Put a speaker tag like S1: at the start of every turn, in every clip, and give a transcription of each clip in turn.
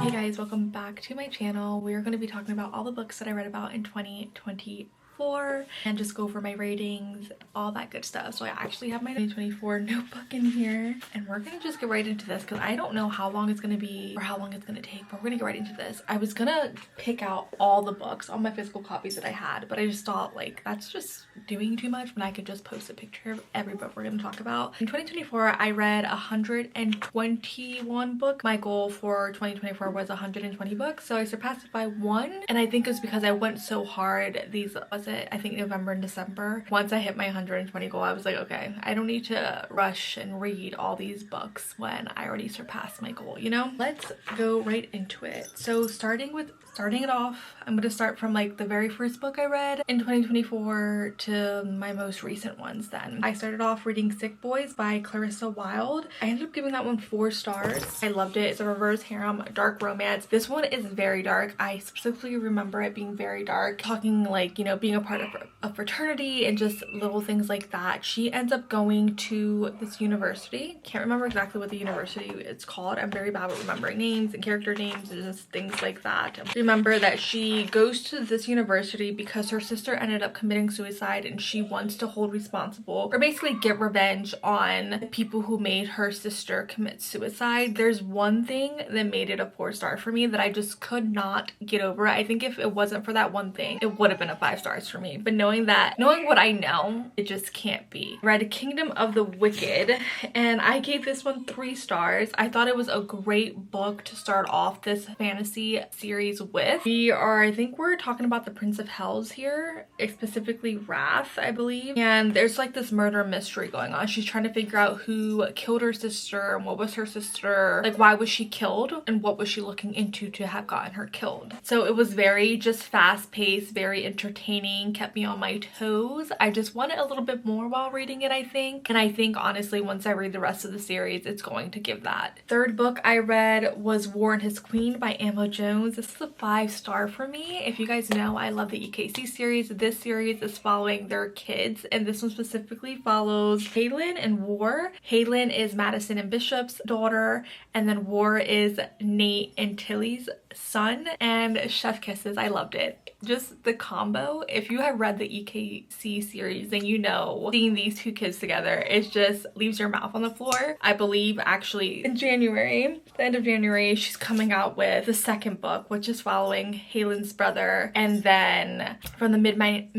S1: Hey guys, welcome back to my channel. We're going to be talking about all the books that I read about in 2024 and just go over my ratings, all that good stuff. So I actually have my 2024 notebook in here and we're going to just get right into this because I don't know how long it's going to be or how long it's going to take, but we're going to get right into this. I was going to pick out all the books, all my physical copies that I had, but I just thought like that's just doing too much when I could just post a picture of every book we're going to talk about. In 2024, I read 121 books. My goal for 2024 was 120 books, so I surpassed it by one, and I think it's because I went so hard these, I think November and December. Once I hit my 120 goal, I was like, okay, I don't need to rush and read all these books when I already surpassed my goal, you know? Let's go right into it. So starting it off, I'm going to start from like the very first book I read in 2024 to my most recent ones then. I started off reading Sick Boys by Clarissa Wilde. I ended up giving that one 4 stars. I loved it. It's a reverse harem, dark romance. This one is very dark. I specifically remember it being very dark, talking like, you know, being a part of a fraternity and just little things like that. She ends up going to this university. Can't remember exactly what the university it's called. I'm very bad at remembering names and character names and just things like that. Remember that she goes to this university because her sister ended up committing suicide and she wants to hold responsible or basically get revenge on the people who made her sister commit suicide. There's one thing that made it a 4 star for me that I just could not get over. I think if it wasn't for that one thing, it would have been a 5 stars for me. But knowing what I know, it just can't be. Read Kingdom of the Wicked and I gave this one 3 stars. I thought it was a great book to start off this fantasy series with. I think we're talking about the Prince of Hells here, specifically Wrath, I believe. And there's like this murder mystery going on. She's trying to figure out who killed her sister and what was her sister, like why was she killed and what was she looking into to have gotten her killed. So it was very just fast paced, very entertaining, kept me on my toes. I just wanted a little bit more while reading it, I think. And I think honestly, once I read the rest of the series, it's going to give that. Third book I read was War and His Queen by Emma Jones. This is a 5 star for me. If you guys know, I love the EKC series. This series is following their kids, and this one specifically follows Haylin and War. Haylin is Madison and Bishop's daughter, and then War is Nate and Tilly's son, and chef kisses. I loved it. Just the combo. If you have read the EKC series, then you know seeing these 2 kids together, it just leaves your mouth on the floor. I believe actually in January, the end of January, she's coming out with the 2nd book, which is following Haylen's brother, and then from the Midnight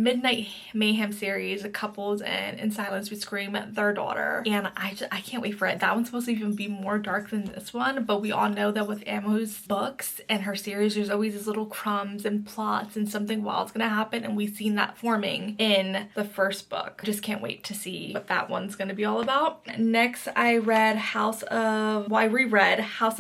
S1: Mayhem series, Couples and In Silence We Scream, their daughter. And I can't wait for it. That one's supposed to even be more dark than this one, but we all know that with Emma's books and her series, there's always these little crumbs and plots and something wild's gonna happen, and we've seen that forming in the first book. Just can't wait to see what that one's gonna be all about. Next, I reread House of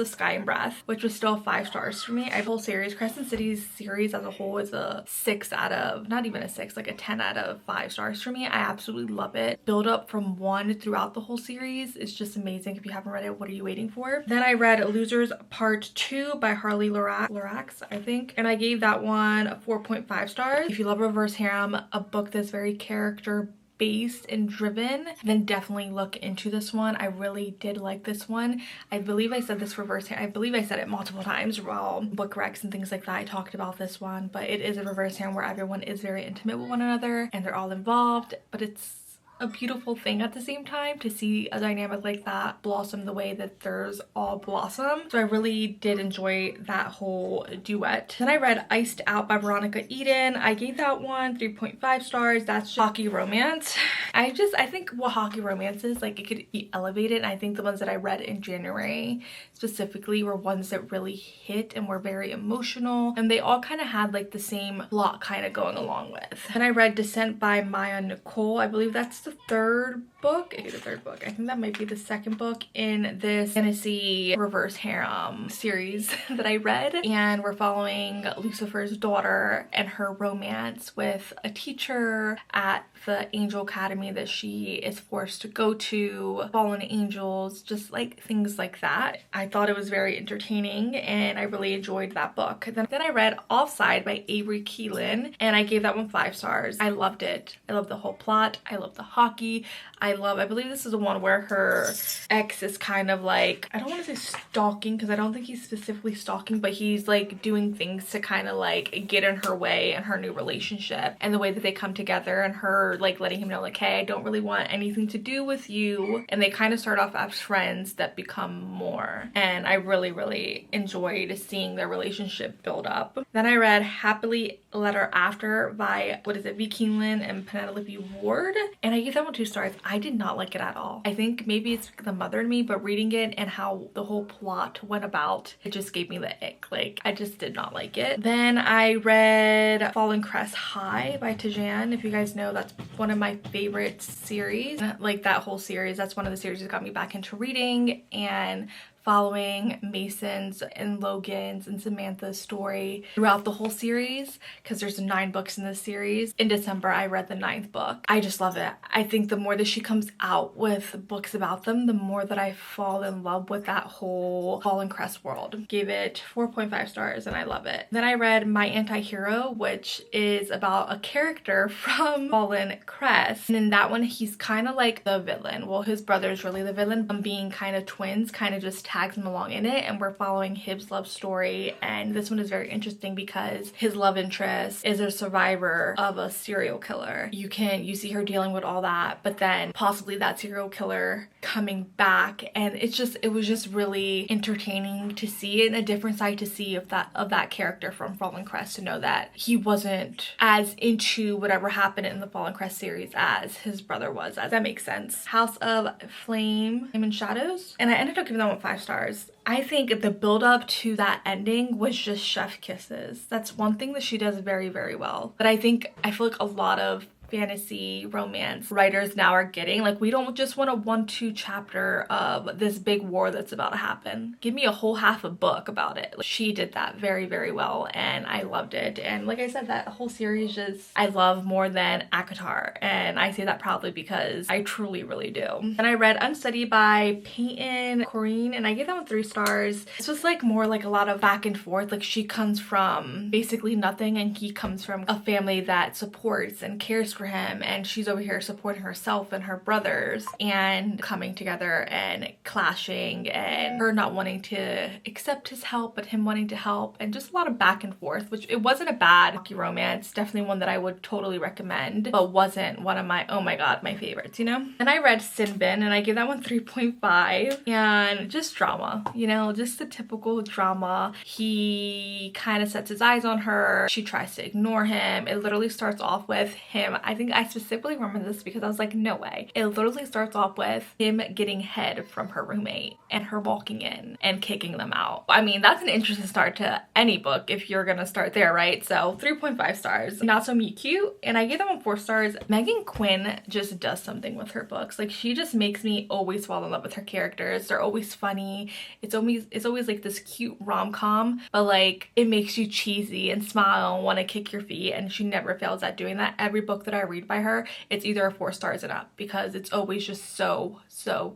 S1: Sky and Breath, which was still 5 stars for me. I whole series, Crescent City's series as a whole is a 6 out of, not even a 6, like a 10 out of 5 stars for me. I absolutely love it. Build up from 1 throughout the whole series is just amazing. If you haven't read it, what are you waiting for? Then I read Losers Part 2 by Harley Lorax, I think, and I gave that one a 4.5 stars. If you love reverse harem, a book that's very character based and driven, then definitely look into this one. I really did like this one. I believe I said this reverse harem. I believe I said it multiple times while book recs and things like that. I talked about this one, but it is a reverse harem where everyone is very intimate with one another and they're all involved, but it's a beautiful thing at the same time to see a dynamic like that blossom the way that theirs all blossom. So I really did enjoy that whole duet. Then I read Iced Out by Veronica Eden. I gave that one 3.5 stars. That's hockey romance. I think what hockey romance is, like, it could be elevated, and I think the ones that I read in January specifically were ones that really hit and were very emotional, and they all kind of had like the same plot kind of going along with. Then I read Descent by Maya Nicole. I believe that's the 3rd book. I think that might be the 2nd book in this fantasy reverse harem series that I read, and we're following Lucifer's daughter and her romance with a teacher at the Angel Academy that she is forced to go to, fallen angels, just like things like that. I thought it was very entertaining and I really enjoyed that book. Then I read Offside by Avery Keelan, and I gave that one 5 stars. I loved it. I loved the whole plot. I loved the hockey. I I believe this is the one where her ex is kind of like, I don't want to say stalking because I don't think he's specifically stalking, but he's like doing things to kind of like get in her way in her new relationship, and the way that they come together and her like letting him know like, hey, I don't really want anything to do with you, and they kind of start off as friends that become more, and I really enjoyed seeing their relationship build up. Then I read Happily Letter After by, what is it, V. Keeneland and Penelope Ward, and I gave that one 2 stars. I did not like it at all. I think maybe it's the mother in me, but reading it and how the whole plot went about, it just gave me the ick. Like, I just did not like it. Then I read Fallen Crest High by Tijan. If you guys know, that's one of my favorite series. Like, that whole series, that's one of the series that got me back into reading and following Mason's and Logan's and Samantha's story throughout the whole series, because there's 9 books in this series. In December, I read the 9th book. I just love it. I think the more that she comes out with books about them, the more that I fall in love with that whole Fallen Crest world. Gave it 4.5 stars and I love it. Then I read My Anti-Hero, which is about a character from Fallen Crest. And in that one, he's kind of like the villain. Well, his brother's really the villain. Being kind of twins kind of just tags him along in it, and we're following his love story. And this one is very interesting because his love interest is a survivor of a serial killer. You see her dealing with all that, but then possibly that serial killer coming back, and it was just really entertaining to see, and a different side to see of that character from Fallen Crest, to know that he wasn't as into whatever happened in the Fallen Crest series as his brother was. As that makes sense. House of Flame and Shadows, and I ended up giving that one 5 stars. I think the build up to that ending was just chef kisses. That's one thing that she does very well, but I feel like a lot of fantasy romance writers now are getting, like, we don't just want a 1-2 chapter of this big war that's about to happen. Give me a whole half a book about it. Like, she did that very well, and I loved it. And like I said, that whole series just I love more than ACOTAR, and I say that proudly because I truly really do. And I read Unsteady by Peyton Corrine, and I gave that one 3 stars. This was like more like a lot of back and forth. Like, she comes from basically nothing, and he comes from a family that supports and cares for him, and she's over here supporting herself and her brothers, and coming together and clashing, and her not wanting to accept his help but him wanting to help, and just a lot of back and forth, which it wasn't a bad hockey romance. Definitely one that I would totally recommend, but wasn't one of my, oh my god, my favorites, you know. And I read Sinbin, and I gave that one 3.5, and just drama, you know, just the typical drama. He kind of sets his eyes on her, she tries to ignore him. It literally starts off with him, I think I specifically remember this because I was like, no way. It literally starts off with him getting head from her roommate and her walking in and kicking them out. I mean, that's an interesting start to any book if you're gonna start there, right? So 3.5 stars. Not So Me Cute, and I gave them 4 stars. Megan Quinn just does something with her books. Like, she just makes me always fall in love with her characters. They're always funny. It's always like this cute rom-com, but like, it makes you cheesy and smile and want to kick your feet, and she never fails at doing that. Every book that I read by her, it's either 4 stars and up, because it's always just so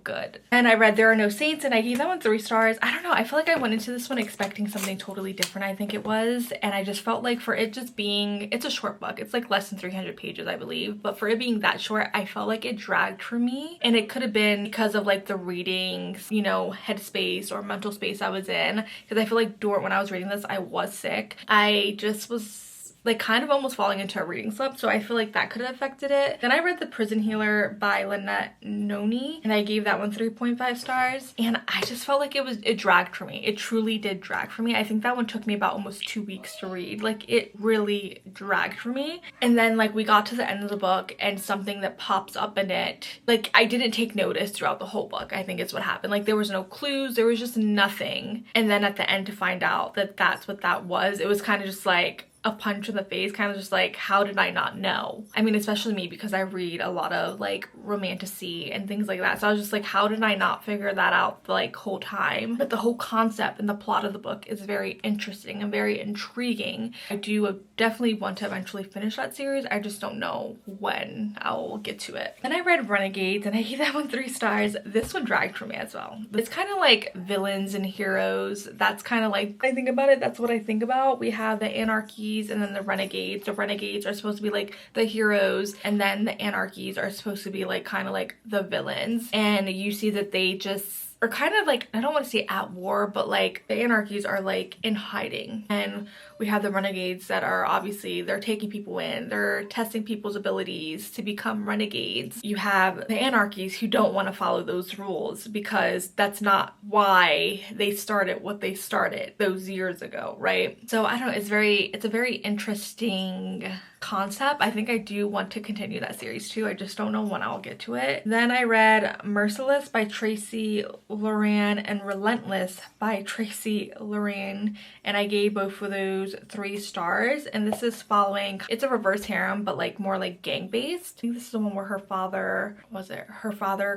S1: good. And I read There Are No Saints, and I gave that one 3 stars. I don't know, I feel like I went into this one expecting something totally different, I think it was, and I just felt like for it just being, it's a short book, it's like less than 300 pages I believe, but for it being that short, I felt like it dragged for me, and it could have been because of like the readings, you know, headspace or mental space I was in, because I feel like when I was reading this, I was sick. I just was like kind of almost falling into a reading slump, so I feel like that could have affected it. Then I read The Prison Healer by Lynette Noni, and I gave that one 3.5 stars, and I just felt like it dragged for me. It truly did drag for me. I think that one took me about almost 2 weeks to read. Like, it really dragged for me. And then like we got to the end of the book, and something that pops up in it, like, I didn't take notice throughout the whole book, I think is what happened. Like, there was no clues, there was just nothing, and then at the end to find out that that's what that was, it was kind of just like a punch in the face, kind of just like, how did I not know? I mean, especially me, because I read a lot of like romantasy and things like that, so I was just like, how did I not figure that out the like whole time? But the whole concept and the plot of the book is very interesting and very intriguing. I do definitely want to eventually finish that series, I just don't know when I'll get to it. Then I read Renegades, and I gave that one 3 stars. This one dragged for me as well. It's kind of like villains and heroes. That's kind of like, I think about it, that's what I think about. We have the anarchy anarchies and then the renegades. The renegades are supposed to be like the heroes, and then the anarchies are supposed to be like kind of like the villains. And you see that they just are kind of like, I don't want to say at war, but like the anarchies are like in hiding, and we have the renegades that are obviously, they're taking people in, they're testing people's abilities to become renegades. You have the anarchies who don't want to follow those rules because that's not why they started what they started those years ago, right? So I don't know, it's a very interesting concept. I think I do want to continue that series too. I just don't know when I'll get to it. Then I read Merciless by Tracy Loran and Relentless by Tracy Loran, and I gave both of those 3 stars. And this is following, it's a reverse harem, but like more like gang based. I think this is the one where her father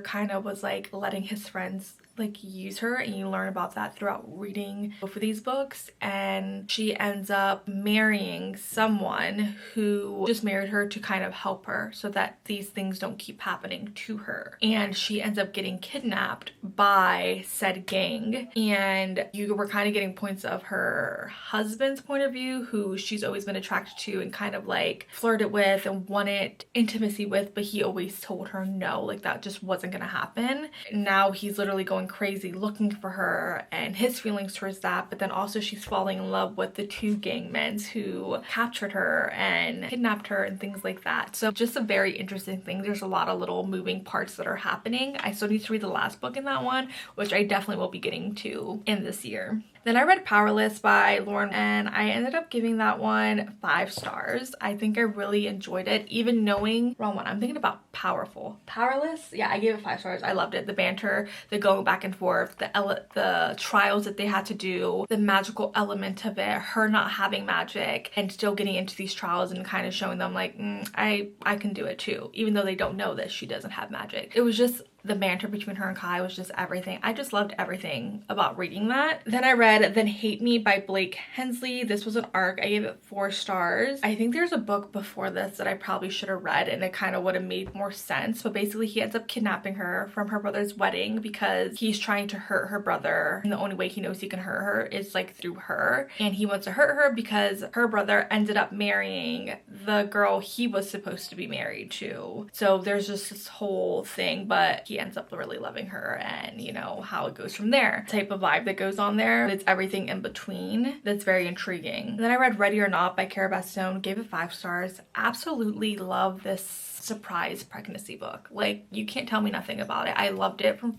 S1: kind of was like letting his friends like use her, and you learn about that throughout reading both of these books. And she ends up marrying someone who just married her to kind of help her so that these things don't keep happening to her. And she ends up getting kidnapped by said gang, and you were kind of getting points of her husband's point of view, who she's always been attracted to and kind of like flirted with and wanted intimacy with, but he always told her no, like that just wasn't gonna happen. Now he's literally going crazy looking for her and his feelings towards that, but then also she's falling in love with the 2 gangmen who captured her and kidnapped her and things like that. So just a very interesting thing. There's a lot of little moving parts that are happening. I still need to read the last book in that one, which I definitely will be getting to in this year. Then I read Powerless by Lauren, and I ended up giving that one 5 stars. I think I really enjoyed it, even knowing, wrong one, I'm thinking about Powerful. Powerless, yeah, I gave it 5 stars. I loved it. The banter, the going back and forth, the trials that they had to do, the magical element of it, her not having magic and still getting into these trials and kind of showing them like, I can do it too, even though they don't know that she doesn't have magic. It was just, the banter between her and Kai was just everything. I just loved everything about reading that. Then I read Then Hate Me by Blake Hensley. This was an arc. I gave it 4 stars. I think there's a book before this that I probably should have read and it kind of would have made more sense. But basically he ends up kidnapping her from her brother's wedding because he's trying to hurt her brother, and the only way he knows he can hurt her is like through her. And he wants to hurt her because her brother ended up marrying the girl he was supposed to be married to. So there's just this whole thing, but he ends up really loving her, and you know how it goes from there. Type of vibe that goes on there. It's everything in between that's very intriguing. Then I read Ready or Not by Cara Bastone, gave it 5 stars. Absolutely love this surprise pregnancy book. Like, you can't tell me nothing about it. I loved it from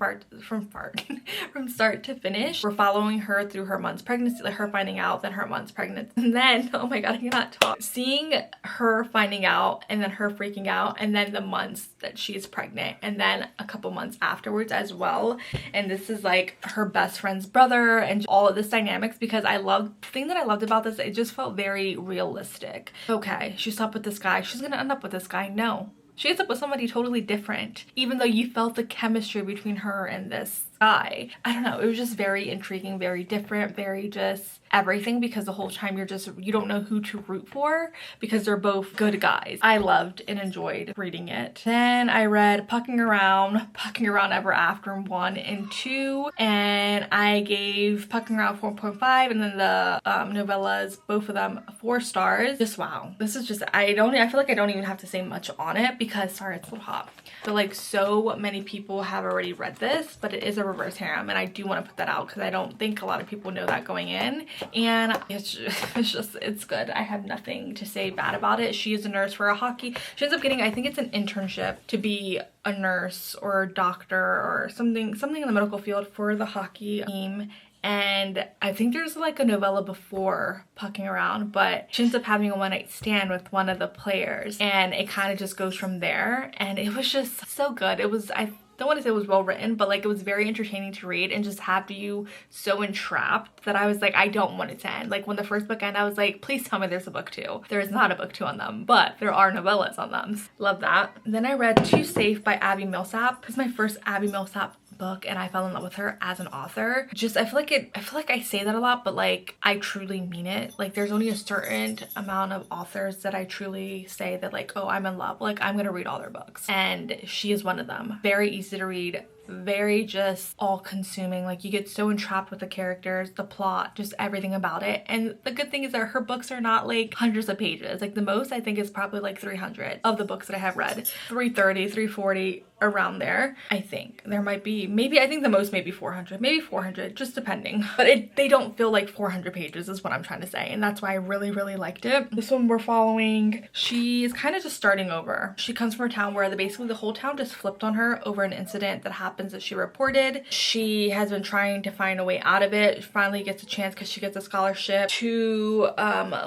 S1: start to finish. We're following her through her month's pregnancy, like her finding out, then her month's pregnant, and then, oh my god, I cannot talk. Seeing her finding out and then her freaking out, and then the months that she's pregnant, and then a couple months afterwards as well. And this is like her best friend's brother and all of this dynamics, because the thing that I loved about this, it just felt very realistic. Okay, she slept with this guy, she's gonna end up with this guy. No, she ends up with somebody totally different, even though you felt the chemistry between her and this guy. I don't know, it was just very intriguing, very different, very just everything, because the whole time you don't know who to root for because they're both good guys. I loved and enjoyed reading it. Then I read Pucking Around Ever After 1 and 2, and I gave Pucking Around 4.5, and then the novellas, both of them, 4 stars. Just wow. This is just, I feel like I don't even have to say much on it because, sorry, it's a little hot. But like, so many people have already read this, but it is a reverse harem, and I do want to put that out because I don't think a lot of people know that going in, and it's good. I have nothing to say bad about it. She is a nurse for a hockey. She ends up getting, I think it's an internship to be a nurse or a doctor or something in the medical field for the hockey team. And I think there's like a novella before Pucking Around, but she ends up having a one-night stand with one of the players, and it kind of just goes from there. And it was just so good. It was, I don't want to say it was well written, but like it was very entertaining to read and just had you so entrapped that I was like, I don't want it to end. Like when the first book ended, I was like, please tell me there's a book 2. There is not a book 2 on them, but there are novellas on them. Love that. Then I read Too Safe by Abby Millsap. This is my first Abby Millsap book, and I fell in love with her as an author. Just, I feel like I say that a lot, but like I truly mean it. Like there's only a certain amount of authors that I truly say that like, oh, I'm in love, like I'm gonna read all their books, and she is one of them. Very easy to read, very just all-consuming. Like, you get so entrapped with the characters, the plot, just everything about it. And the good thing is that her books are not like hundreds of pages. Like, the most I think is probably like 300 of the books that I have read. 330, 340, around there. I think there might be, maybe, I think the most maybe 400, maybe 400, just depending. But they don't feel like 400 pages is what I'm trying to say, and that's why I really liked it. This one we're following, she's kind of just starting over. She comes from a town where basically the whole town just flipped on her over an incident that happens that she reported. She has been trying to find a way out of it. She finally gets a chance because she gets a scholarship to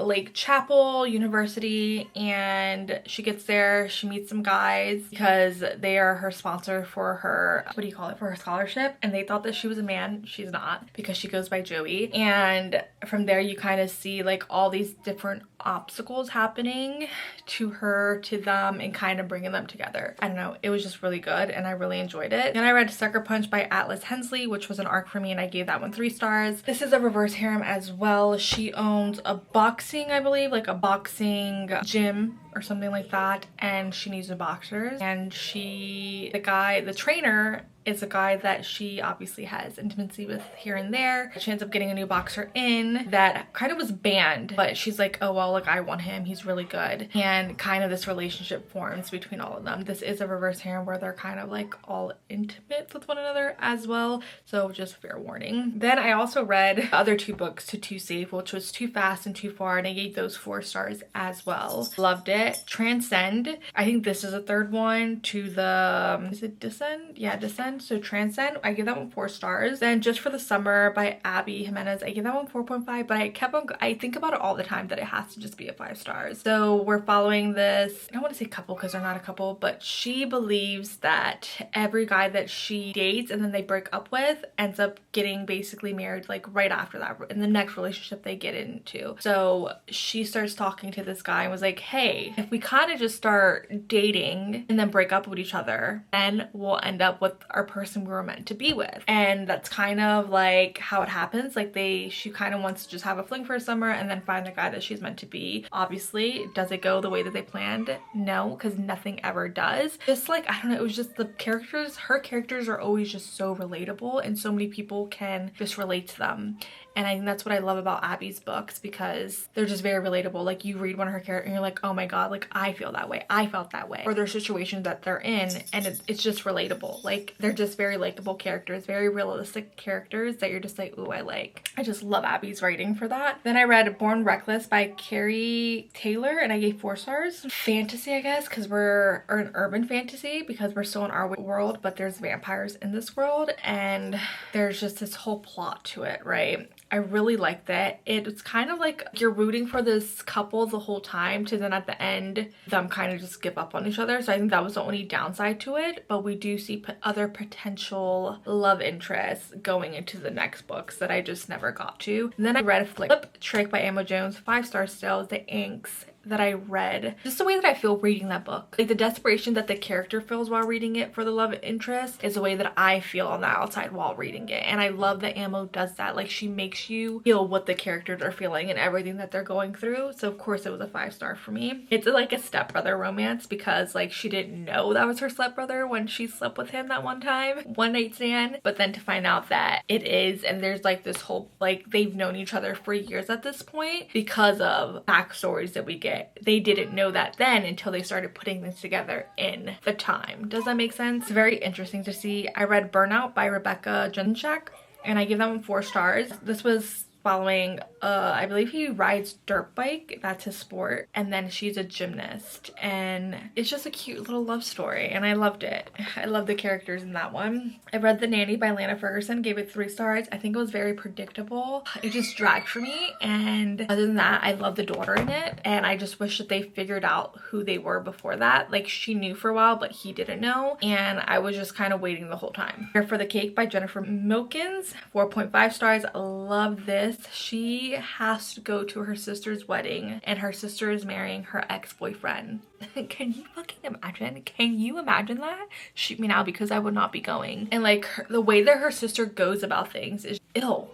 S1: Lake Chapel University, and she gets there. She meets some guys because they are her sponsor for her, what do you call it, for her scholarship, and they thought that she was a man. She's not, because she goes by Joey. And from there you kind of see like all these different obstacles happening to her, to them, and kind of bringing them together. I don't know, it was just really good and I really enjoyed it. Then I read Sucker Punch by Atlas Hensley, which was an arc for me, and I gave that one 3 stars. This is a reverse harem as well. She owns a boxing, I believe, like a boxing gym or something like that, and she needs a boxers, and the trainer is a guy that she obviously has intimacy with here and there. She ends up getting a new boxer in that kind of was banned, but she's like, oh well, like I want him, he's really good. And kind of this relationship forms between all of them. This is a reverse harem where they're kind of like all intimate with one another as well, so just fair warning. Then I also read the other 2 books to Too Safe, which was Too Fast and Too Far, and I gave those 4 stars as well. Loved it. Transcend, I think this is a 3rd one to the, is it Descend? Yeah, Descend. So Transcend, I give that one 4 stars. Then Just for the Summer by Abby Jimenez, I give that one 4.5, but I think about it all the time that it has to just be a 5 stars. So we're following this, I don't want to say couple because they're not a couple, but she believes that every guy that she dates and then they break up with ends up getting basically married like right after that, in the next relationship they get into. So she starts talking to this guy and was like, hey, if we kind of just start dating and then break up with each other, then we'll end up with our person we were meant to be with. And that's kind of like how it happens. Like she kind of wants to just have a fling for a summer and then find the guy that she's meant to be. Obviously, does it go the way that they planned? No, because nothing ever does. Just like, I don't know, it was just the characters, her characters are always just so relatable, and so many people can just relate to them. And I think that's what I love about Abby's books, because they're just very relatable. Like, you read one of her characters and you're like, oh my god, like I feel that way, I felt that way. Or there's situations that they're in and it's just relatable. Like, they're just very likable characters, very realistic characters that you're just like, ooh, I like. I just love Abby's writing for that. Then I read Born Reckless by Carrie Taylor, and I gave 4 stars. Fantasy, I guess, because we're an urban fantasy, because we're still in our world, but there's vampires in this world, and there's just this whole plot to it, right? I really liked that. It's kind of like you're rooting for this couple the whole time, to then at the end them kind of just give up on each other. So I think that was the only downside to it, but we do see other potential love interests going into the next books that I just never got to. And then I read Flip Trick by Emma Jones, 5 stars still. The inks that I read, just the way that I feel reading that book, like the desperation that the character feels while reading it for the love interest, is the way that I feel on the outside while reading it. And I love that Amo does that. Like, she makes you feel what the characters are feeling and everything that they're going through. So of course it was a 5 star for me. It's like a stepbrother romance, because like she didn't know that was her stepbrother when she slept with him that one time, one night stand, but then to find out that it is, and there's like this whole, like, they've known each other for years at this point because of backstories that we get. They didn't know that then until they started putting this together in the time. Does that make sense? It's very interesting to see. I read Burnout by Rebecca Junchak, and I give that one 4 stars. This was following I believe he rides dirt bike, that's his sport, and then she's a gymnast, and it's just a cute little love story, and I loved it. I love the characters in that one. I read The Nanny by Lana Ferguson, gave it 3 stars. I think it was very predictable. It just dragged for me, and other than that, I love the daughter in it, and I just wish that they figured out who they were before that. Like, she knew for a while, but he didn't know, and I was just kind of waiting the whole time. Here for the Cake by Jennifer Milkins, 4.5 stars. I love this. She has to go to her sister's wedding, and her sister is marrying her ex-boyfriend. Can you fucking imagine? Can you imagine that? Shoot me now, because I would not be going. And like the way that her sister goes about things is ill.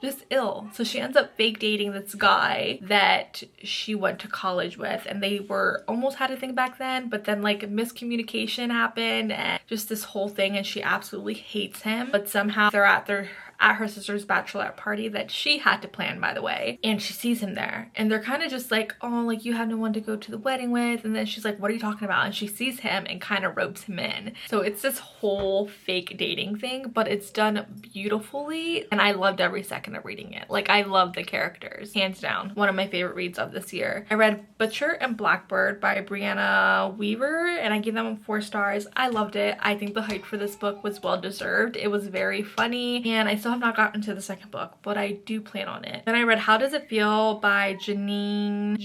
S1: just ill. So she ends up fake dating this guy that she went to college with, and they were almost had a thing back then, but then like miscommunication happened and just this whole thing, and she absolutely hates him. But somehow they're at her sister's bachelorette party that she had to plan, by the way, and she sees him there, and they're kind of just like, oh, like you have no one to go to the wedding with. And then she's like, what are you talking about? And she sees him and kind of ropes him in. So it's this whole fake dating thing, but it's done beautifully, and I loved every second of reading it. Like, I love the characters, hands down. One of my favorite reads of this year. I read Butcher and Blackbird by Brianna Weaver, and I gave that one 4 stars. I loved it. I think the hype for this book was well deserved. It was very funny, and I still have not gotten to the second book, but I do plan on it. Then I read How Does It Feel by Jeanne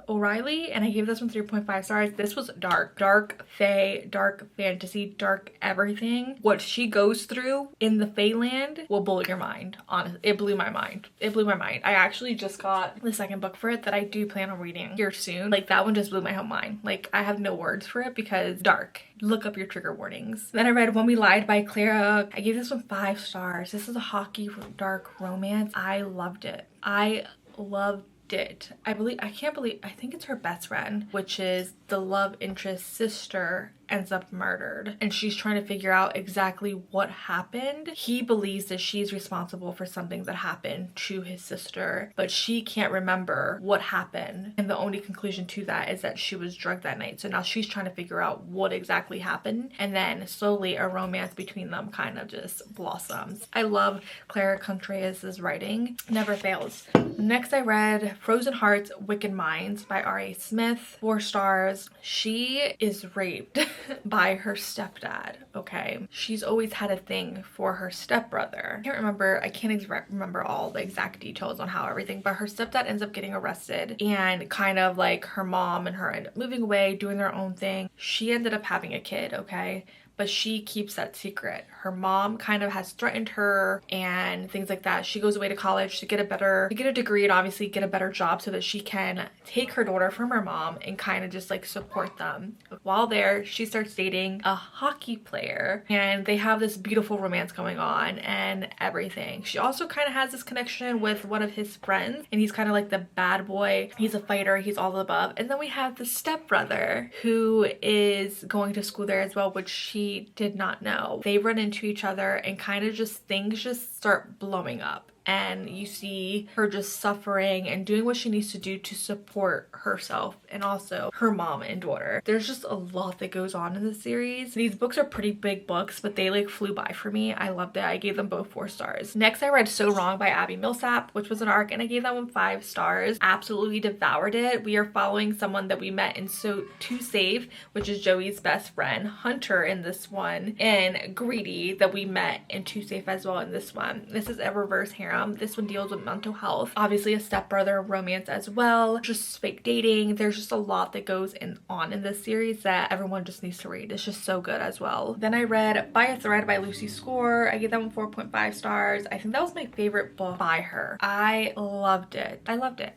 S1: O'Reilly, and I gave this one 3.5 stars. This was dark fae, dark fantasy, dark everything. What she goes through in the Fae land will blow your mind. Honestly, it blew my mind. I actually just got the second book for it that I do plan on reading here soon. Like, that one just blew my whole mind. Like, I have no words for it because dark. Look up your trigger warnings. Then I read When We Lied by Clara. I gave this one 5 stars. This is a hockey dark romance. I loved it. I think it's her best friend, which is the love interest's sister, ends up murdered, and she's trying to figure out exactly what happened. He believes that she's responsible for something that happened to his sister, but she can't remember what happened, and the only conclusion to that is that she was drugged that night. So now she's trying to figure out what exactly happened, and then slowly a romance between them kind of just blossoms. I love Clara Contreras' writing. Never fails. Next I read Frozen Hearts, Wicked Minds by R.A. Smith. 4 stars. She is raped by her stepdad, okay? She's always had a thing for her stepbrother. I can't remember all the exact details on how everything, but her stepdad ends up getting arrested, and kind of like her mom and her end up moving away, doing their own thing. She ended up having a kid, okay? But she keeps that secret. Her mom kind of has threatened her and things like that. She goes away to college to get a degree and obviously get a better job so that she can take her daughter from her mom and kind of just like support them. While there, she starts dating a hockey player, and they have this beautiful romance going on and everything. She also kind of has this connection with one of his friends, and he's kind of like the bad boy. He's a fighter, he's all the above. And then we have the stepbrother who is going to school there as well, which she did not know. They run into each other, and kind of just things just start blowing up, and you see her just suffering and doing what she needs to do to support herself and also her mom and daughter. There's just a lot that goes on in the series. These books are pretty big books, but they like flew by for me. I loved it. I gave them both 4 stars. Next I read So Wrong by Abby Millsap, which was an arc, and I gave that one 5 stars. Absolutely devoured it. We are following someone that we met in Too Safe, which is Joey's best friend, Hunter in this one, and Greedy that we met in Too Safe as well in this one. This is a reverse harem. This one deals with mental health, obviously a stepbrother romance as well, just fake dating. There's just a lot that goes on in this series that everyone just needs to read. It's just so good as well. Then I read By a Thread by Lucy Score. I gave that one 4.5 stars. I think that was my favorite book by her. I loved it.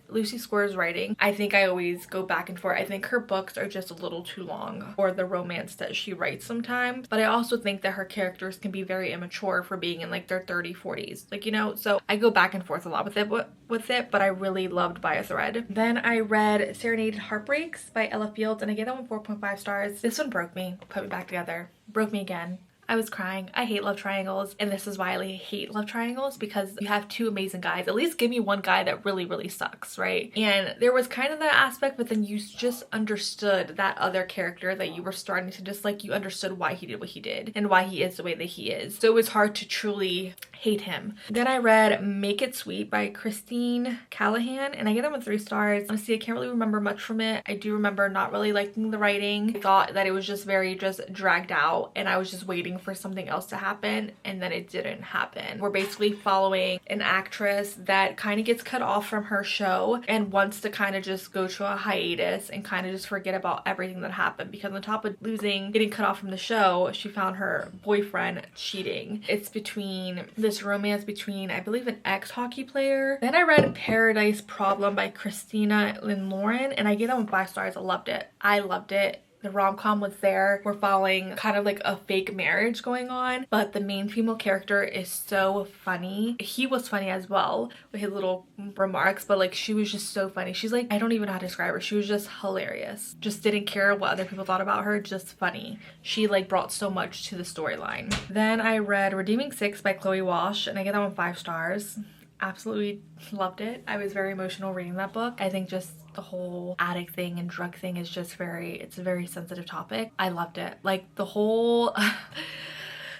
S1: Lucy Score's writing, I think I always go back and forth. I think her books are just a little too long for the romance that she writes sometimes, but I also think that her characters can be very immature for being in like their 30s, 40s, like, you know, so I go back and forth a lot with it, but I really loved By a Thread. Then I read Serenaded Heartbreaks by Ella Fields, and I gave that one 4.5 stars. This one broke me, put me back together, broke me again. I was crying. I hate love triangles, and this is why I hate love triangles, because you have 2 amazing guys. At least give me one guy that really sucks, right? And there was kind of that aspect, but then you just understood that other character that you were starting to dislike. You understood why he did what he did and why he is the way that he is. So it was hard to truly hate him. Then I read Make It Sweet by Christine Callahan, and I gave that one 3 stars. Honestly, I can't really remember much from it. I do remember not really liking the writing. I thought that it was just very dragged out, and I was just waiting for something else to happen, and then it didn't happen. We're basically following an actress that kind of gets cut off from her show and wants to kind of just go to a hiatus and kind of just forget about everything that happened, because on top of getting cut off from the show, she found her boyfriend cheating. It's between this romance between, I believe, an ex-hockey player. Then I read Paradise Problem by Christina Lynn Lauren, and I gave that one 5 stars. I loved it. The rom-com was there. We're following kind of like a fake marriage going on, but the main female character is so funny. He was funny as well with his little remarks, but like she was just so funny. She's like, I don't even know how to describe her. She was just hilarious. Just didn't care what other people thought about her, just funny. She like brought so much to the storyline. Then I read Redeeming Six by Chloe Walsh, and I get that one 5 stars. Absolutely loved it. I was very emotional reading that book. I think just the whole addict thing and drug thing is just it's a very sensitive topic. I loved it. Like the whole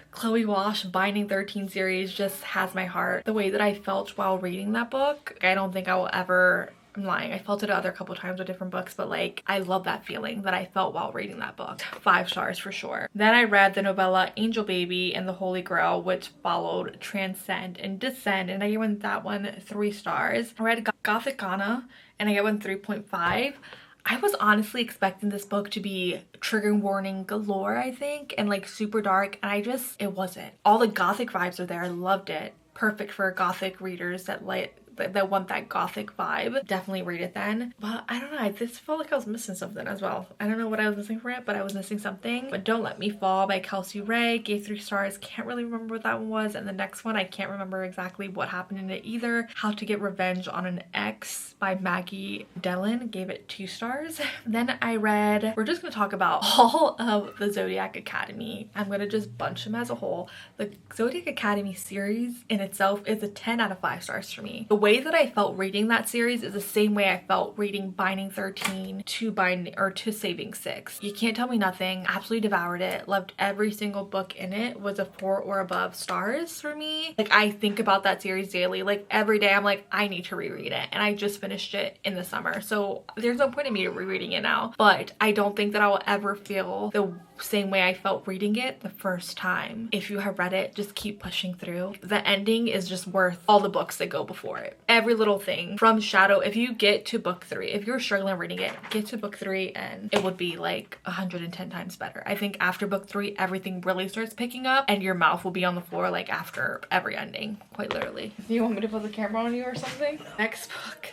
S1: Chloe Walsh Binding 13 series just has my heart. The way that I felt while reading that book, I don't think I will ever, I'm lying, I felt it other couple times with different books, but like I love that feeling that I felt while reading that book. 5 stars for sure. Then I read the novella Angel Baby and the Holy Grail, which followed Transcend and Descend, and I gave that one 3 stars. I read Gothic Ghana and I gave one 3.5. I was honestly expecting this book to be trigger warning galore, I think, and like super dark, and it wasn't. All the gothic vibes are there. I loved it. Perfect for gothic readers that want that gothic vibe. Definitely read it then. But I don't know, I just felt like I was missing something as well. I don't know what I was missing for it, but I was missing something. But Don't Let Me Fall by Kelsey Ray, gave 3 stars. Can't really remember what that one was. And the next one, I can't remember exactly what happened in it either. How to Get Revenge on an Ex by Maggie Dellin, gave it 2 stars. Then I read, we're just gonna talk about all of the Zodiac Academy. I'm gonna just bunch them as a whole. The Zodiac Academy series in itself is a 10 out of 5 stars for me. The way that I felt reading that series is the same way I felt reading Binding 13 to Saving 6. You can't tell me nothing. Absolutely devoured it. Loved every single book in it. Was a 4 or above stars for me. Like I think about that series daily. Like every day I'm like, I need to reread it, and I just finished it in the summer, so there's no point in me rereading it now. But I don't think that I will ever feel the same way I felt reading it the first time. If you have read it, just keep pushing through. The ending is just worth all the books that go before it. Every little thing from Shadow, if you get to book 3, if you're struggling reading it, get to book 3 and it would be like 110 times better. I think after book 3, everything really starts picking up and your mouth will be on the floor like after every ending, quite literally. Do you want me to put the camera on you or something? Next book.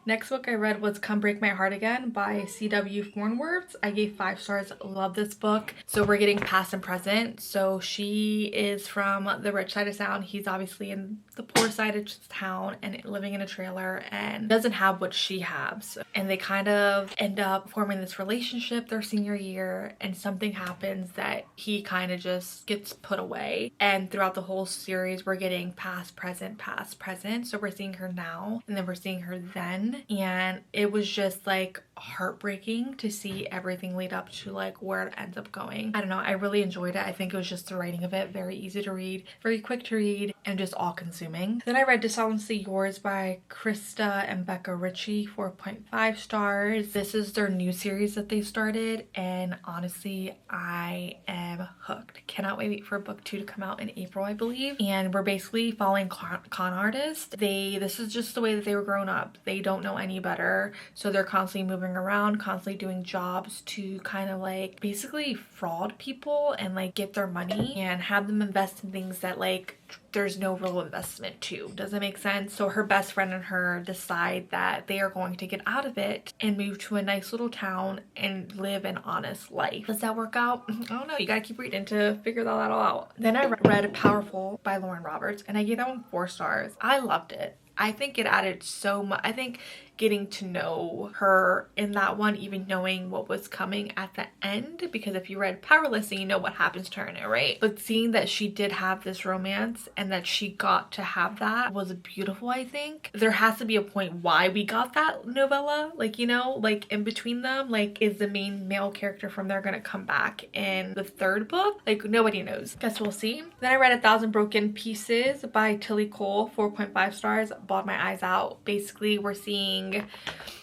S1: Next book I read was Come Break My Heart Again by C.W. Fornworth. I gave 5 stars. Love this book. So we're getting past and present. So she is from the rich side of town. He's obviously in the poor side of town and living in a trailer and doesn't have what she has. And they kind of end up forming this relationship their senior year, and something happens that he kind of just gets put away. And throughout the whole series we're getting past, present, past, present. So we're seeing her now and then we're seeing her then, and it was just like heartbreaking to see everything lead up to like where it ends up going. I don't know, I really enjoyed it. I think it was just the writing of it, very easy to read, very quick to read, and just all consuming. Then I read Dishonestly Yours by Krista and Becca Ritchie, 4.5 stars. This is their new series that they started, and honestly I am hooked. Cannot wait for book 2 to come out in April, I believe. And we're basically following con artists. This is just the way that they were growing up. They don't know any better, so they're constantly moving around, constantly doing jobs to kind of like basically fraud people and like get their money and have them invest in things that like there's no real investment to. Does that make sense? So her best friend and her decide that they are going to get out of it and move to a nice little town and live an honest life. Does that work out? I don't know. You gotta keep reading to figure that all out. Then I read Powerful by Lauren Roberts, and I gave that one 4 stars. I loved it. I think it added so much. I think getting to know her in that one, even knowing what was coming at the end, because if you read Powerless and you know what happens to her in it, right? But seeing that she did have this romance and that she got to have that was beautiful. I think there has to be a point why we got that novella, like, you know, like in between them, like is the main male character from there gonna come back in the 3rd book? Like nobody knows. Guess we'll see. Then I read 1,000 Broken Pieces by Tilly Cole, 4.5 stars. Bawled my eyes out. Basically we're seeing,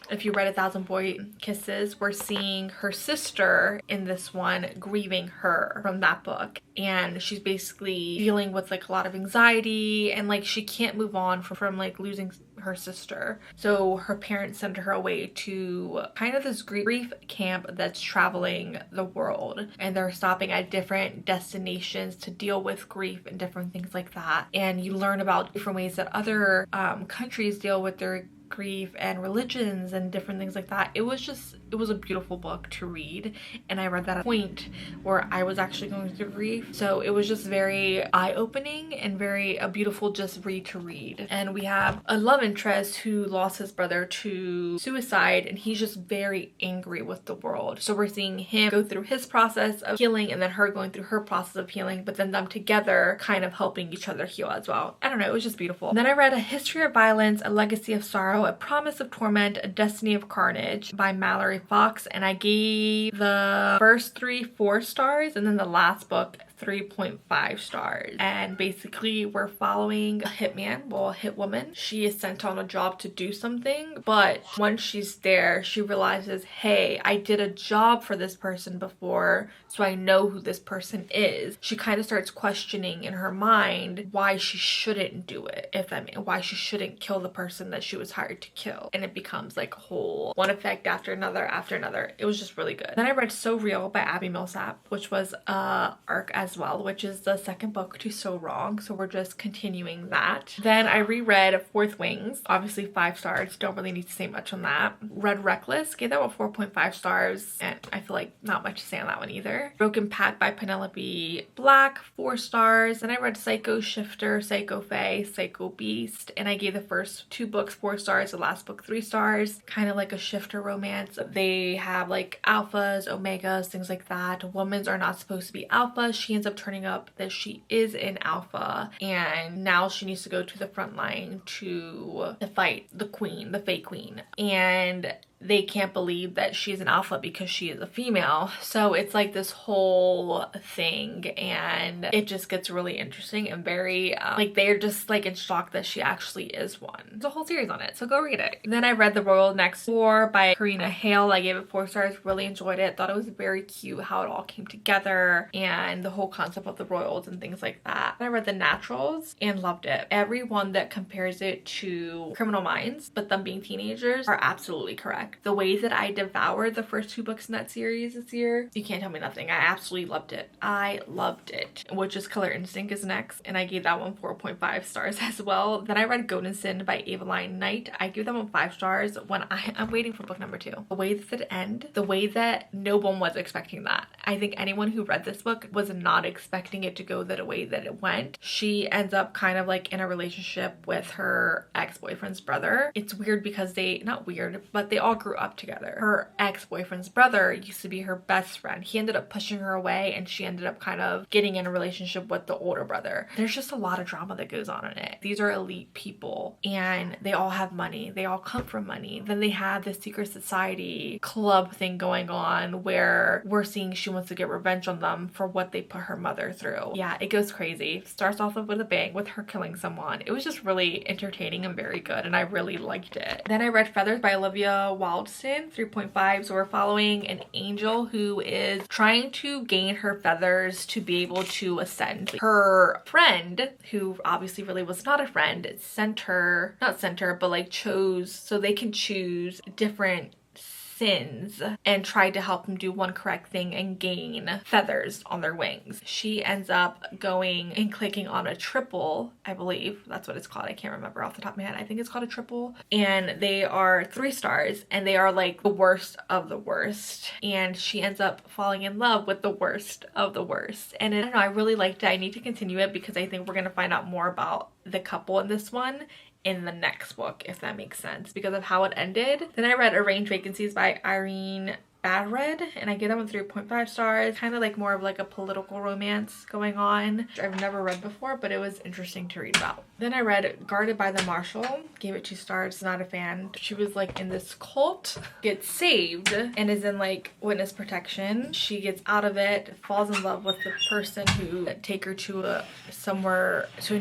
S1: if you read 1,000 Boy Kisses, we're seeing her sister in this one grieving her from that book, and she's basically dealing with like a lot of anxiety and like she can't move on from like losing her sister. So her parents send her away to kind of this grief camp that's traveling the world, and they're stopping at different destinations to deal with grief and different things like that. And you learn about different ways that other countries deal with their grief and religions and different things like that. It was a beautiful book to read, and I read that at a point where I was actually going through grief, so it was just very eye-opening and very a beautiful just read to read. And we have a love interest who lost his brother to suicide, and he's just very angry with the world. So we're seeing him go through his process of healing and then her going through her process of healing, but then them together kind of helping each other heal as well. I don't know, it was just beautiful. And then I read A History of Violence, A Legacy of Sorrow, A Promise of Torment, A Destiny of Carnage by Mallory Fox, and I gave the first 3 4 stars and then the last book 3.5 stars. And basically we're following a hitman, well, a hit woman. She is sent on a job to do something, but once she's there, she realizes, hey, I did a job for this person before, so I know who this person is. She kind of starts questioning in her mind why she shouldn't do it, why she shouldn't kill the person that she was hired to kill. And it becomes like a whole one effect after another after another. It was just really good. Then I read So Real by Abby Millsap, which was a arc as well, which is the second book to So Wrong, so we're just continuing that. Then I reread Fourth Wings, obviously 5 stars, don't really need to say much on that. Read Reckless, gave that one 4.5 stars, and I feel like not much to say on that one either. Broken Pact by Penelope Black, 4 stars. Then I read Psycho Shifter, Psycho Fae, Psycho Beast, and I gave the first 2 books 4 stars, the last book 3 stars. Kind of like a shifter romance. They have like alphas, omegas, things like that. Women are not supposed to be alphas. She ends up turning up that she is an alpha, and now she needs to go to the front line to fight the queen, the Fae Queen, and they can't believe that she's an alpha because she is a female. So it's like this whole thing, and it just gets really interesting and very like they're just like in shock that she actually is one. There's a whole series on it, so go read it. Then I read The Royal Next Door by Karina Hale. I gave it 4 stars, really enjoyed it. Thought it was very cute how it all came together and the whole concept of the royals and things like that. I read The Naturals and loved it. Everyone that compares it to Criminal Minds, but them being teenagers, are absolutely correct. The way that I devoured the first 2 books in that series this year, you can't tell me nothing. I absolutely loved it. I loved it. Which is Killer Instinct is next, and I gave that one 4.5 stars as well. Then I read Godinson by Eveline Knight. I gave that one 5 stars when I'm waiting for book number 2. The way that it ended, the way that no one was expecting that. I think anyone who read this book was not expecting it to go the way that it went. She ends up kind of like in a relationship with her ex-boyfriend's brother. It's weird because not weird, but they all grew up together. Her ex-boyfriend's brother used to be her best friend. He ended up pushing her away, and she ended up kind of getting in a relationship with the older brother. There's just a lot of drama that goes on in it. These are elite people, and they all have money. They all come from money. Then they have this secret society club thing going on where we're seeing she wants to get revenge on them for what they put her mother through. Yeah, it goes crazy. Starts off with a bang with her killing someone. It was just really entertaining and very good, and I really liked it. Then I read Feathers by Olivia Wildston, 3.5. So we're following an angel who is trying to gain her feathers to be able to ascend. Her friend, who obviously really was not a friend, but like chose, so they can choose different sins, and tried to help them do one correct thing and gain feathers on their wings. She ends up going and clicking on a triple, I believe that's what it's called. I can't remember off the top of my head. I think it's called a triple, and they are 3 stars, and they are like the worst of the worst, and she ends up falling in love with the worst of the worst. And I don't know, I really liked it. I need to continue it because I think we're gonna find out more about the couple in this one in the next book, if that makes sense, because of how it ended. Then I read Arranged Vacancies by Irene Badred, and I gave that one 3.5 stars. Kind of like more of like a political romance going on, which I've never read before, but it was interesting to read about. Then I read Guarded by the Marshal, gave it 2 stars, not a fan. She was like in this cult, gets saved, and is in like witness protection. She gets out of it, falls in love with the person who take her to a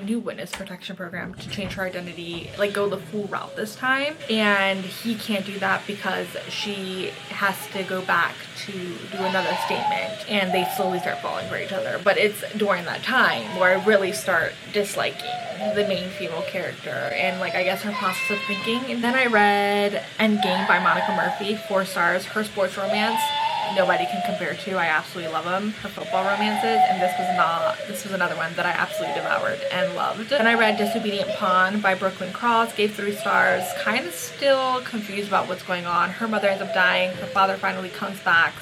S1: new witness protection program to change her identity, like go the full route this time. And he can't do that because she has to go back to do another statement, and they slowly start falling for each other. But it's during that time where I really start disliking the main female character and like I guess her process of thinking. And then I read Endgame by Monica Murphy, 4 stars. Her sports romance, nobody can compare to. I absolutely love them, her football romances, and this was another one that I absolutely devoured and loved. Then I read Disobedient Pawn by Brooklyn Cross, gave 3 stars. Kind of still confused about what's going on. Her mother ends up dying, her father finally comes back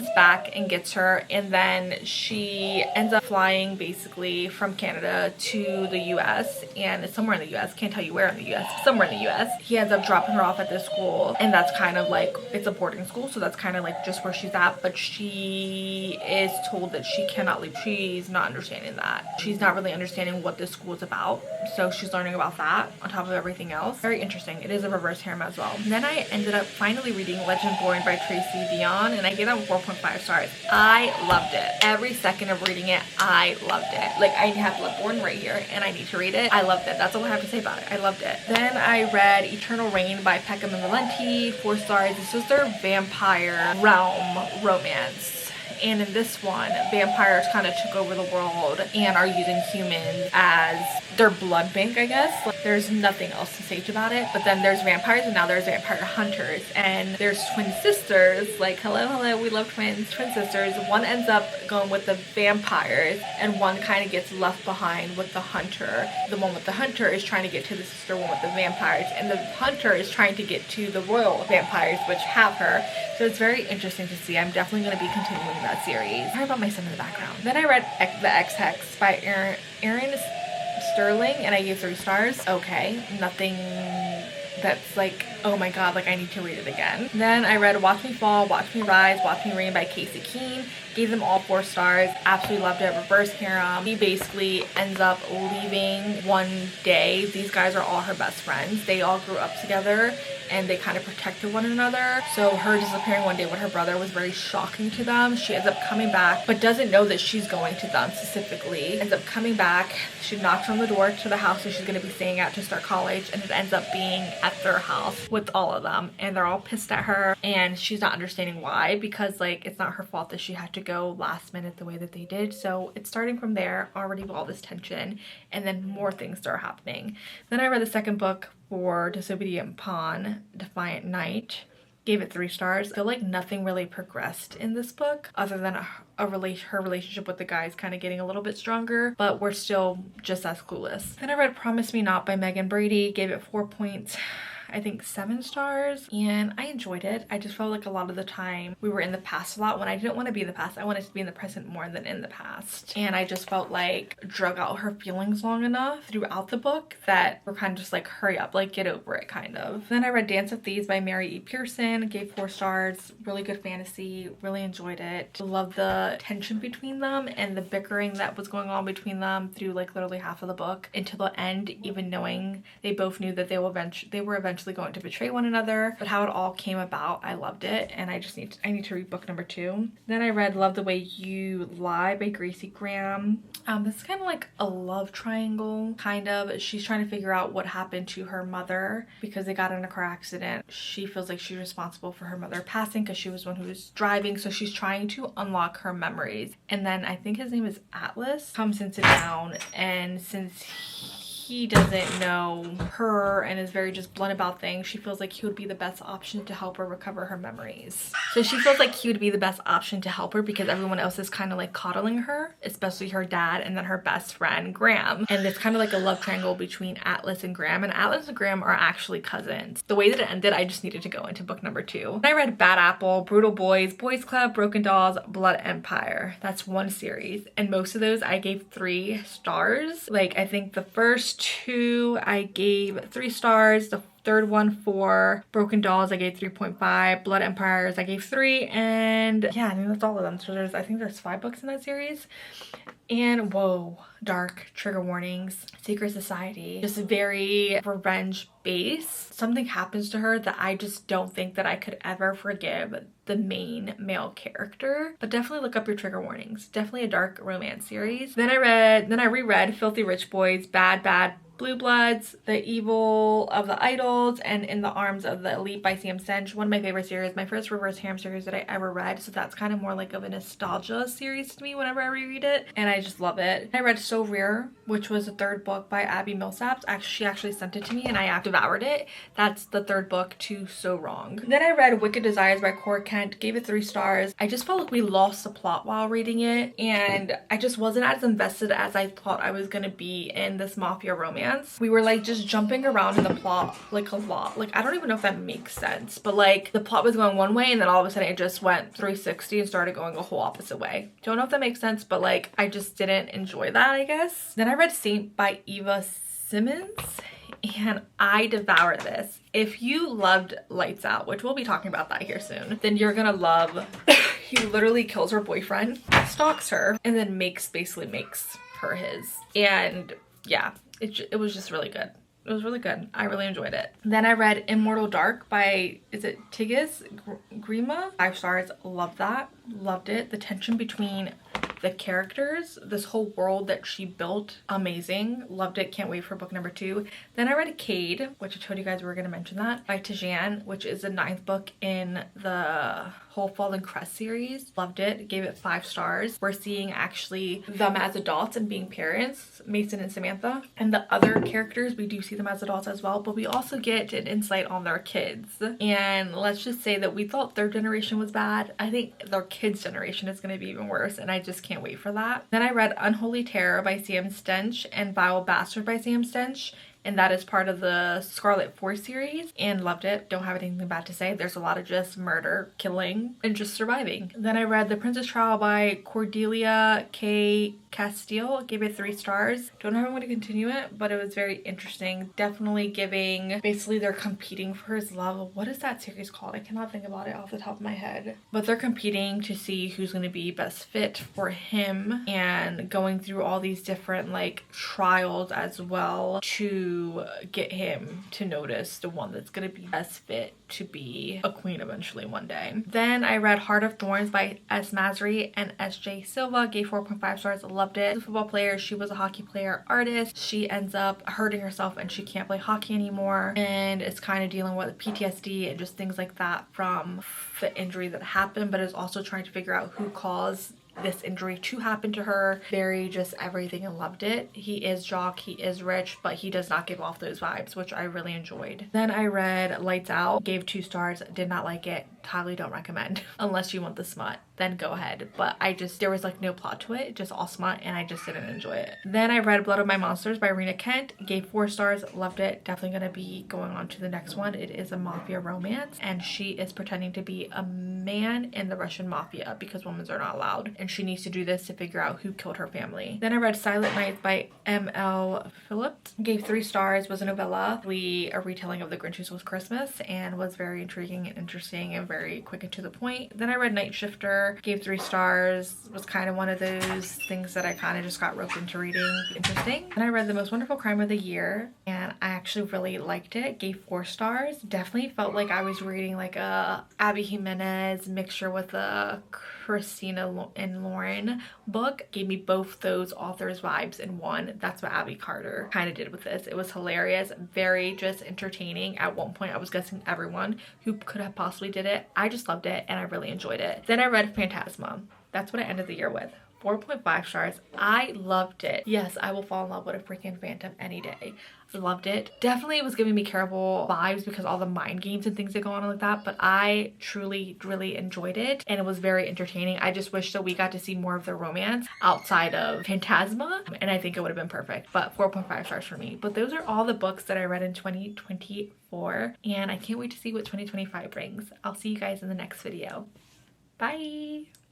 S1: and gets her, and then she ends up flying basically from Canada to the US, and it's somewhere in the US, can't tell you where in the US, somewhere in the US. He ends up dropping her off at this school, and that's kind of like, it's a boarding school, so that's kind of like just where she's at, but she is told that she cannot leave. She's not understanding that. She's not really understanding what this school is about, so she's learning about that on top of everything else. Very interesting. It is a reverse harem as well. And then I ended up finally reading Legend Born by Tracy Dion, and I gave that 4.5 stars. I loved it. Every second of reading it, I loved it. Like, I have Legend Born right here, and I need to read it. I loved it. That's all I have to say about it. I loved it. Then I read Eternal Reign by Peckham and Valenti, 4 stars. This was their vampire realm romance. And in this one, vampires kind of took over the world and are using humans as their blood bank, I guess. Like, there's nothing else to say about it. But then there's vampires, and now there's vampire hunters. And there's twin sisters. Like, hello, we love twins. Twin sisters. One ends up going with the vampires, and one kind of gets left behind with the hunter. The one with the hunter is trying to get to the sister one with the vampires. And the hunter is trying to get to the royal vampires, which have her. So it's very interesting to see. I'm definitely going to be continuing that series. Sorry about my son in the background. Then I read The X-Hex by Aaron Sterling, and I gave 3 stars. Okay, nothing that's like, oh my god, like I need to read it again. Then I read Watch Me Fall, Watch Me Rise, Watch Me Rain by Casey Keene. Gave them all 4 stars. Absolutely loved it. Reverse harem. He basically ends up leaving one day. These guys are all her best friends. They all grew up together, and they kind of protected one another. So her disappearing one day with her brother was very shocking to them. She ends up coming back, but doesn't know that she's going to them specifically. Ends up coming back. She knocks on the door to the house that she's going to be staying at to start college, and it ends up being at their house with all of them, and they're all pissed at her, and she's not understanding why, because like it's not her fault that she had to go last minute the way that they did. So it's starting from there, already with all this tension, and then more things start happening. Then I read the second book for Disobedient Pawn, Defiant Night. Gave it 3 stars. I feel like nothing really progressed in this book other than her relationship with the guys kind of getting a little bit stronger, but we're still just as clueless. Then I read Promise Me Not by Megan Brady. Gave it 7 stars, and I enjoyed it. I just felt like a lot of the time we were in the past a lot when I didn't want to be in the past. I wanted to be in the present more than in the past, and I just felt like drug out her feelings long enough throughout the book that we're kind of just like, hurry up, like get over it kind of. Then I read Dance of Thieves by Mary E. Pearson. Gave 4 stars. Really good fantasy. Really enjoyed it. Love the tension between them and the bickering that was going on between them through like literally half of the book until the end, even knowing they both knew that they were eventually going to betray one another, but how it all came about, I loved it, and I need to read book number 2. Then I read Love the Way You Lie by Gracie Graham. This is kind of like a love triangle, kind of. She's trying to figure out what happened to her mother because they got in a car accident. She feels like she's responsible for her mother passing because she was the one who was driving, so she's trying to unlock her memories. And then I think his name is Atlas comes into town, and since he doesn't know her and is very just blunt about things, she feels like he would be the best option to help her recover her memories. So she feels like he would be the best option to help her because everyone else is kind of like coddling her, especially her dad and then her best friend Graham. And it's kind of like a love triangle between Atlas and Graham, and Atlas and Graham are actually cousins. The way that it ended, I just needed to go into book number 2. I read Bad Apple, Brutal Boys, Boys Club, Broken Dolls, Blood Empire. That's one series, and most of those I gave 3 stars. Like, I think the first 2 I gave 3 stars, the third one 4, Broken Dolls I gave 3.5, Blood Empires I gave 3, and yeah, I think that's all of them. So I think there's 5 books in that series. And whoa, dark, trigger warnings, Secret Society, just very revenge based. Something happens to her that I just don't think that I could ever forgive the main male character, but definitely look up your trigger warnings. Definitely a dark romance series. Then I reread Filthy Rich Boys, Bad Blue Bloods, The Evil of the Idols, and In the Arms of the Elite by Sam Stench. One of my favorite series, my first reverse harem series that I ever read, so that's kind of more like of a nostalgia series to me whenever I reread it, and I just love it. I read So Rare, which was the third book by Abby Millsaps. She actually sent it to me and I devoured it. That's the third book to So Wrong. Then I read Wicked Desires by Cora Kent, gave it 3 stars. I just felt like we lost the plot while reading it, and I just wasn't as invested as I thought I was gonna be in this mafia romance. We were like just jumping around in the plot like a lot. Like, I don't even know if that makes sense, but like the plot was going one way and then all of a sudden it just went 360 and started going a whole opposite way. Don't know if that makes sense, but like I just didn't enjoy that, I guess. Then I read Saint by Eva Simmons, and I devoured this. If you loved Lights Out, which we'll be talking about that here soon, then you're gonna love he literally kills her boyfriend, stalks her, and then basically makes her his. And yeah, it was just really good. It was really good. I really enjoyed it. Then I read Immortal Dark by, is it Tigges Grima? 5 stars. Loved that. Loved it. The tension between the characters, this whole world that she built, amazing. Loved it. Can't wait for book number 2. Then I read Cade, which I told you guys we were going to mention that, by Tijan, which is the 9th book in the whole Fallen Crest series. Loved it. Gave it 5 stars. We're seeing actually them as adults and being parents, Mason and Samantha. And the other characters, we do see them as adults as well, but we also get an insight on their kids. And let's just say that we thought their generation was bad. I think their kids' generation is going to be even worse, and I just can't wait for that. Then I read Unholy Terror by Sam Stench and Vile Bastard by Sam Stench, and that is part of the Scarlet Force series, and loved it. Don't have anything bad to say. There's a lot of just murder, killing, and just surviving. Then I read The Princess Trial by Cordelia K. Castile. Gave it 3 stars. Don't know if I'm going to continue it, but it was very interesting. Definitely giving, basically they're competing for his love. What is that series called? I cannot think about it off the top of my head. But they're competing to see who's going to be best fit for him, and going through all these different like trials as well to get him to notice the one that's going to be best fit to be a queen eventually one day. Then I read Heart of Thorns by S. Masri and S.J. Silva. Gave 4.5 stars. Loved it. As a football player, she was a hockey player artist. She ends up hurting herself and she can't play hockey anymore, and it's kind of dealing with PTSD and just things like that from the injury that happened, but is also trying to figure out who caused this injury to happen to her. Very just everything, and loved it. He is jock, he is rich, but he does not give off those vibes, which I really enjoyed. Then I read Lights Out. Gave 2 stars. Did not like it. Highly don't recommend. Unless you want the smut, then go ahead. But there was like no plot to it, just all smut, and I just didn't enjoy it. Then I read Blood of My Monsters by Rena Kent. Gave 4 stars. Loved it. Definitely gonna be going on to the next one. It is a mafia romance, and she is pretending to be a man in the Russian mafia because women are not allowed, and she needs to do this to figure out who killed her family. Then I read Silent Nights by M.L. Phillips. Gave 3 stars. Was a novella, a retelling of The Grinch Who Stole Christmas, and was very intriguing and interesting and very quick and to the point. Then I read Night Shifter. Gave 3 stars. Was kind of one of those things that I kind of just got roped into reading. Interesting. And I read The Most Wonderful Crime of the Year, and I actually really liked it. Gave 4 stars. Definitely felt like I was reading like a Abby Jimenez mixture with a Christina and Lauren book. Gave me both those authors vibes in one. That's what Abby Carter kind of did with this. It was hilarious, very just entertaining. At one point I was guessing everyone who could have possibly did it. I just loved it and I really enjoyed it. Then I read Phantasma. That's what I ended the year with. 4.5 stars. I loved it. Yes, I will fall in love with a freaking phantom any day. I loved it. Definitely was giving me Careful vibes because all the mind games and things that go on like that, but I truly really enjoyed it and it was very entertaining. I just wish that we got to see more of the romance outside of Phantasma, and I think it would have been perfect, but 4.5 stars for me. But those are all the books that I read in 2024, and I can't wait to see what 2025 brings. I'll see you guys in the next video. Bye!